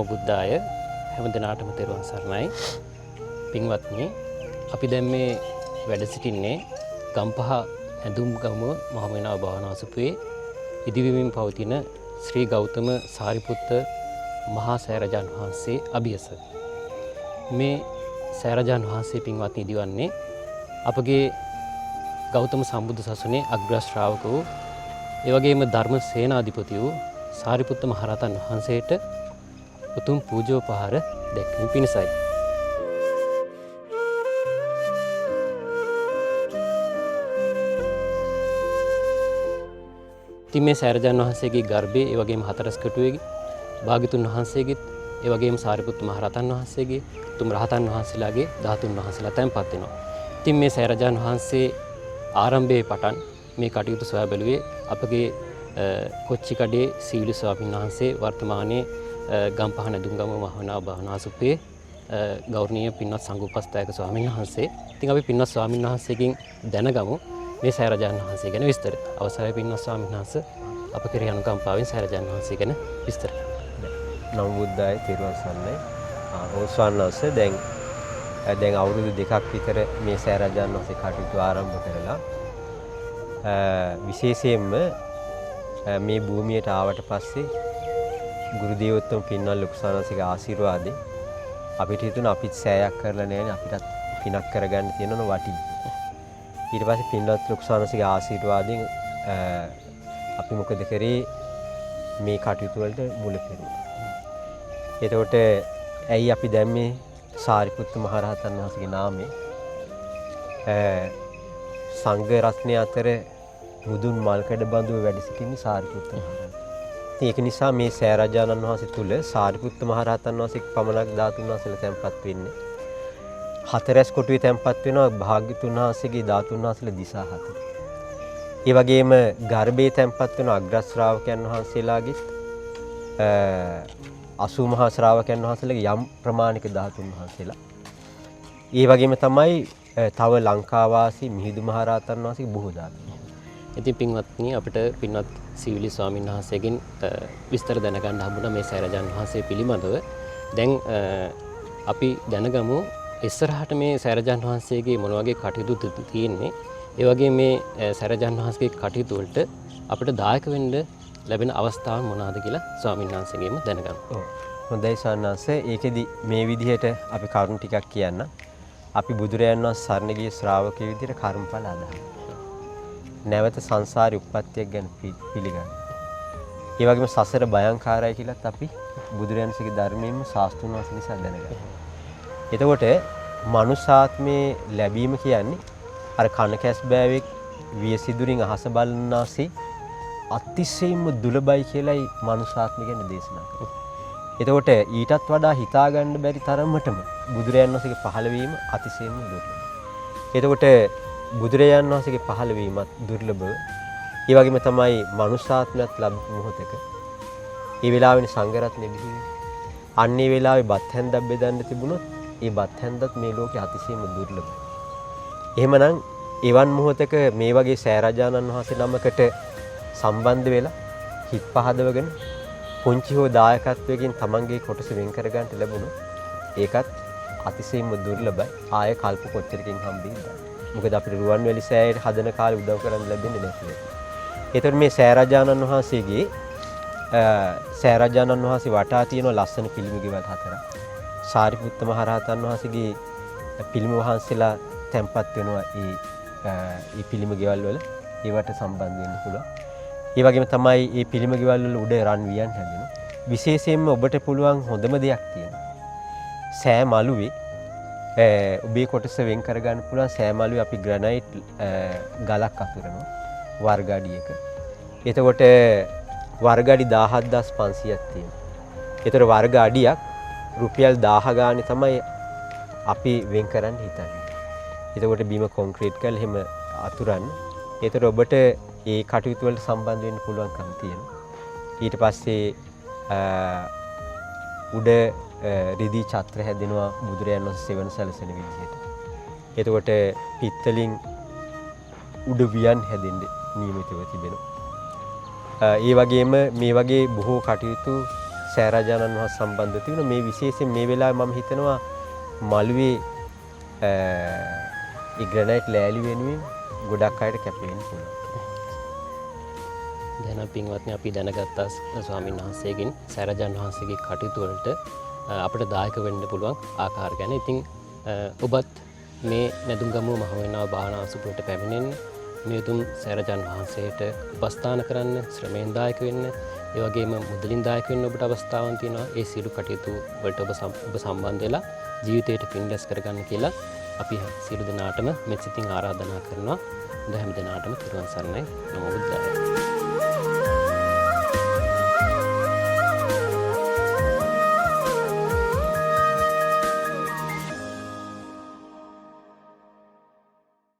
නමෝ බුද්ධාය හැම දිනාටම තෙරුවන් සරණයි. පින්වත්නි, අපි දැන් මේ වැඩ සිටින්නේ ගම්පහ ඇඳුම්ගම මහමෙවුනා භාවනාසුපුවේ ඉදිවිමින් පවතින ශ්‍රී ගෞතම සාරිපුත්ත මහා සෑරජාන් වහන්සේ අභියස. මේ සෑරජාන් වහන්සේ පින්වත්නි ඉදිවන්නේ අපගේ ගෞතම සම්බුදු සසුනේ අග්‍ර ශ්‍රාවක වූ ඒ වගේම ධර්ම සේනාධිපති වූ සාරිපුත්ත මහරහතන් වහන්සේට උතුම් පූජෝපහාර දැක්වීම පිණිසයි. ඉතින් මේ සෑරජාන් වහන්සේගේ ගර්භයේ ඒ වගේම හතරස් කටුවේගේ භාග්‍යතුන් වහන්සේගෙත් ඒ වගේම සාරිපුත්ත මහරහතන් වහන්සේගේ උතුම් රහතන් වහන්සේලාගේ ධාතුන් වහන්සේලා තැන්පත් වෙනවා. ඉතින් මේ සෑරජාන් වහන්සේ ආරම්භයේ පටන් මේ කටයුතු සොයා බැලුවේ අපගේ කොච්චිකඩේ සීවලි ස්වාමීන් වහන්සේ වර්තමානයේ ගම්පහ නැදුම්ගම මහමෙවුනා භාවනාසුපුවේ ගෞරවනීය පින්වත් සංඝෝපස්ථායක ස්වාමීන් වහන්සේ. ඉතින් අපි පින්වත් ස්වාමීන් වහන්සේගෙන් දැනගමු මේ සෑරජාන් වහන්සේ ගැන විස්තර. අවසරයි පින්වත් ස්වාමීන් වහන්සේ, අප කෙරෙහි අනුකම්පාවෙන් සෑරජාන් වහන්සේ ගැන විස්තර. නමෝ බුද්ධාය තෙරුවන් සරණයි. ස්වාමීන් වහන්සේ දැන් අවුරුදු 2ක් විතර මේ සෑරජාන් වහන්සේ කටයුතු ආරම්භ කරලා විශේෂයෙන්ම මේ භූමියට ආවට පස්සේ ගුරු දේවෝත්තම පින්වත් ලොකු සානසික ආශිර්වාදේ අපිට හිතුණා අපිත් සෑයක් කරලා නැහැනේ, අපිටත් පිනක් කරගන්න තියෙනවනේ වටි. ඊට පස්සේ පින්වත් ලොකු සානසික ආශිර්වාදයෙන් අපි මොකද කරේ මේ කටයුතු වලට මුල පෙරුවා. එතකොට ඇයි අපි දැන් මේ සාරිපුත්ත මහරහතන් වහන්සේගේ නාමයේ සංඝ රත්නය අතර මුදුන් මල්කඩ බඳුව වැඩ සිටින්නේ සාරිපුත්ත මහරහතන්. ඒක නිසා මේ සෑරජානන් වහන්සේ තුල සාරිපුත්ත මහරහතන් වහන්සේ පමණක් ධාතුන් වහන්සේලා තැන්පත් වෙන්නේ. හතරස් කොටුවේ තැන්පත් වෙනවා භාග්‍යතුන් වහන්සේගේ ධාතුන් වහන්සේලා දිසා හතර. ඒ වගේම ගර්භයේ තැන්පත් වෙන අග්‍ර ශ්‍රාවකයන් වහන්සේලාගෙත් 80 මහා ශ්‍රාවකයන් වහන්සේලාගේ යම් ප්‍රමාණික ධාතුන් වහන්සේලා. ඒ වගේම තමයි තව ලංකාවාසී මිහිඳු මහරහතන් වහන්සේගේ බොහෝ ධාතුන්. ඉතින් පින්වත්නි, අපිට පින්වත් සීවලි ස්වාමීන් වහන්සේගෙන් විස්තර දැනගන්න හම්බුණා මේ සෑරජාන් වහන්සේ පිළිබඳව. දැන් අපි දැනගමු ඉස්සරහට මේ සෑරජාන් වහන්සේගේ මොන වගේ කටයුතු තියෙන්නේ. ඒ වගේ මේ සෑරජාන් වහන්සේගේ කටයුතු වලට අපිට දායක වෙන්න ලැබෙන අවස්ථාවන් මොනවාද කියලා ස්වාමීන් වහන්සේගෙන්ම දැනගමු. හොඳයි සාන්නාසේ, ඒකෙදි මේ විදිහට අපි කරුණු ටිකක් කියන්න. අපි බුදුරයන් වහන්සේ සරණ ගිය ශ්‍රාවකයෙකු විදිහට කර්මඵල අදහනවා. නැවත සංසාරේ උප්පත්තියක් ගැන පිළිගන්න. ඒ වගේම සසර භයංකාරයි කියලාත් අපි බුදුරයන්සේගේ ධර්මයෙන්ම ශාස්ත්‍රුන් වහන්සේ නිසා දැනගන්නවා. එතකොට මනුෂ්‍යාත්මේ ලැබීම කියන්නේ අර කන කැස් බෑවෙක් වියසිදුරින් අහස බලනාසේ අතිශයින්ම දුලබයි කියලායි මනුෂ්‍යාත්මය ගැන දේශනා කරන්නේ. එතකොට ඊටත් වඩා හිතා ගන්න බැරි තරමටම බුදුරයන් වහන්සේගේ පහළවීම අතිශයින්ම දුර්ලභයි. එතකොට බුදුරජාන් වහන්සේගේ පහළවීමත් දුර්ලභව. ඒ වගේම තමයි මනුෂ්‍යාත්මයත් ලැබු මොහොතක ඒ වෙලාවෙනේ සංඝ රත්නය බිහි වෙන්නේ. අන්නේ වෙලාවේ බත් හැන්දක් බෙදන්න තිබුණොත් ඒ බත් හැන්දත් මේ ලෝකේ අතිශයින්ම දුර්ලභයි. එහෙමනම් එවන් මොහොතක මේ වගේ සෑරජානන් වහන්සේ නමකට සම්බන්ධ වෙලා හිත් පහදවගෙන පුංචි හෝ දායකත්වයෙන් තමන්ගේ කොටස වෙන් කර ගන්නට ලැබුණොත් ඒකත් අතිශයින්ම දුර්ලභයි. ආය කල්ප කොච්චරකින් හම්බෙන්නද? මොකද අපිට රුවන්වැලි සෑයට හදන කාලේ උදව් කරන්න ලැබෙන්නේ නැහැ. ඒතර මේ සෑරජානන් වහන්සේගේ සෑරජානන් වහන්සේ වටා තියෙන ලස්සන පිළිම ගෙවල් හතරක්. සාරිපුත්ත මහරහතන් වහන්සේගේ පිළිම වහන්සේලා තැන්පත් වෙනවා ඒ පිළිම ගෙවල් වල. ඒවට සම්බන්ධ වෙන්න පුළුවන්. ඒ වගේම තමයි මේ පිළිම ගෙවල් වල උඩ රන් වියන් හැදෙනවා. විශේෂයෙන්ම ඔබට පුළුවන් හොඳම දෙයක් තියෙනවා. සෑ මළුවේ ඔබේ කොටස වෙන් කරගන්න පුළුවන් සෑ මළුවේ අපි ග්‍රැනයිට් ගලක් අතුරනවා වර්ග අඩියක. එතකොට වර්ග අඩි 17500ක් තියෙනවා. ඒතර වර්ග අඩියක් රුපියල් 1000 ගානේ තමයි අපි වෙන් කරන්න හිතන්නේ. එතකොට බීම කොන්ක්‍රීට් කරලා එහෙම අතුරන්න. ඒතර ඔබට ඒ කටයුතු වලට සම්බන්ධ වෙන්න පුළුවන්කම තියෙනවා. ඊට පස්සේ උඩ රිදී ඡත්‍ර හැදෙනවා බුදුරයන් වහන්සේ සෙවන සැලසෙන විදිහට. එතකොට පිත්තලින් උඩ වියන් හැදෙන්නේ නියමිතව තිබෙනවා. ඒ වගේම මේ වගේ බොහෝ කටයුතු සෑරාජානන් වහන්සේ සම්බන්ධ තිබුණා. මේ විශේෂයෙන් මේ වෙලාවේ මම හිතනවා මළුවේ ඒ ග්‍රැනයිට් ලෑලි වෙනුවෙන් ගොඩක් අයට කැපෙන්න පුළුවන්. දැන් පින්වත්නි අපි දැනගත්තා ස්වාමීන් වහන්සේගෙන් සෑරාජානන් වහන්සේගේ කටයුතු වලට අපිට දායක වෙන්න පුළුවන් ආකාර ගැන. ඉතින් ඔබත් මේ නැදුම්ගමුව මහමෙන්නාව භාවනා අසුපුරට පැමිණෙන්න මේ උතුම් සෑරාජානන් වහන්සේට උපස්ථාන කරන්න, ශ්‍රමයෙන් දායක වෙන්න, ඒ වගේම මුදලින් දායක වෙන්න ඔබට අවස්ථාවන් තියෙනවා. ඒ සියලු කටයුතු වලට ඔබ සම්බන්ධ වෙලා ජීවිතයට පින් රැස් කරගන්න කියලා අපි සියලු දෙනාටම මෙත් සිතින් ආරාධනා කරනවා. හැම දිනාටම තිරුවන් සරණයි. නමෝ බුද්ධාය.